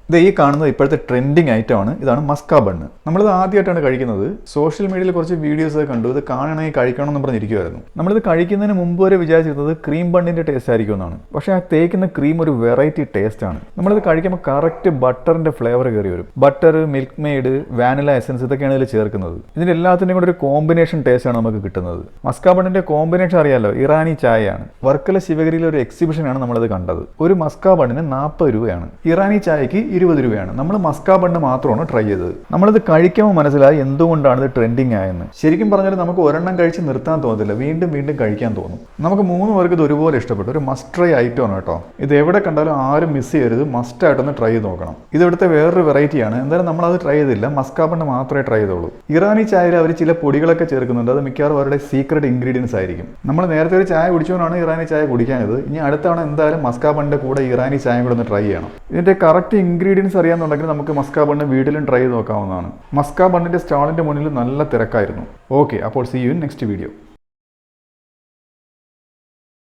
ഇത് ഈ കാണുന്നത് ഇപ്പോഴത്തെ ട്രെൻഡിങ് ഐറ്റമാണ്. ഇതാണ് മസ്ക ബണ്ണ്. നമ്മളിത് ആദ്യമായിട്ടാണ് കഴിക്കുന്നത്. സോഷ്യൽ മീഡിയയിൽ കുറച്ച് വീഡിയോസ് കണ്ടു, ഇത് കാണണമെങ്കിൽ കഴിക്കണമെന്ന് പറഞ്ഞിരിക്കുമായിരുന്നു. നമ്മളിത് കഴിക്കുന്നതിന് മുമ്പ് വരെ വിചാരിച്ചിരുന്നത് ക്രീം ബണ്ണിൻ്റെ ടേസ്റ്റ് ആയിരിക്കും എന്നാണ്. പക്ഷേ ആ തേക്കുന്ന ക്രീം ഒരു വെറൈറ്റി ടേസ്റ്റ് ആണ്. നമ്മളിത് കഴിക്കുമ്പോൾ കറക്റ്റ് ബട്ടറിൻ്റെ ഫ്ലേവർ കയറി വരും. Butter, milk made, vanilla essence ഇതൊക്കെയാണ് ഇതിൽ ചേർക്കുന്നത്. ഇതിൻ്റെ എല്ലാത്തിൻ്റെയും കൂടെ ഒരു കോമ്പിനേഷൻ ടേസ്റ്റ് ആണ് നമുക്ക് കിട്ടുന്നത്. മസ്ക ബണ്ണിൻ്റെ കോമ്പിനേഷൻ അറിയാലോ, ഇറാനി ചായയാണ്. വർക്കല ശിവഗിരിയിലെ ഒരു എക്സിബിഷനാണ് നമ്മളത് കണ്ടത്. ഒരു മസ്ക ബണ്ണിന് 40 രൂപയാണ്, ഇറാനി ചായക്ക് 20 രൂപയാണ്. നമ്മൾ മസ്ക ബണ്ണ് മാത്രമാണ് ട്രൈ ചെയ്തത്. നമ്മളിത് കഴിക്കുമ്പോൾ മനസ്സിലായി എന്തുകൊണ്ടാണ് ഇത് ട്രെൻഡിങ് ആയെന്ന്. ശരിക്കും പറഞ്ഞാൽ നമുക്ക് ഒരെണ്ണം കഴിച്ച് നിർത്താൻ തോന്നത്തില്ല, വീണ്ടും വീണ്ടും കഴിക്കാൻ തോന്നും. നമുക്ക് 3 പേർക്ക് ഇത് ഒരുപോലെ ഇഷ്ടപ്പെട്ടു. ഒരു മസ്റ്റ് ട്രൈ ഐറ്റം ആണ് കേട്ടോ. ഇത് എവിടെ കണ്ടാലും ആരും മിസ് ചെയ്യരുത്, മസ്റ്റ് ആയിട്ടൊന്ന് ട്രൈ ചെയ്ത് നോക്കണം. ഇത് ഇവിടുത്തെ വേറൊരു വെറൈറ്റിയാണ്. എന്തായാലും നമ്മളത് ട്രൈ ചെയ്തില്ല, മസ്ക ബണ്ണ് മാത്രമേ ട്രൈ ചെയ്തോളൂ. ഇറാനി ചായയിൽ അവർ ചില പൊടികളൊക്കെ ചേർക്കുന്നുണ്ട്. അത് മിക്കവാറും അവരുടെ സീക്രട്ട് ഇൻഗ്രീഡിയൻസ് ആയിരിക്കും. നമ്മൾ നേരത്തെ ഒരു ചായ കുടിച്ചുകൊണ്ടാണ് ഇറാനി ചായ കുടിക്കാനത്. ഇനി അടുത്തവണ എന്തായാലും മസ്ക ബണ്ണിൻ്റെ കൂടെ ഇറാനി ചായ കൂടെ ഒന്ന് ട്രൈ ചെയ്യണം. ഇതിൻ്റെ കറക്റ്റ് ഇൻഗ്രീഡിയൻസ് അറിയാമെന്നുണ്ടെങ്കിൽ നമുക്ക് മസ്ക ബണ്ണ് വീട്ടിലും ട്രൈ ചെയ്ത് നോക്കാവുന്നതാണ്. മസ്ക ബണ്ണിൻ്റെ സ്റ്റാളിൻ്റെ മുന്നിൽ നല്ല തിരക്കായിരുന്നു. ഓക്കെ, അപ്പോൾ see you in next video.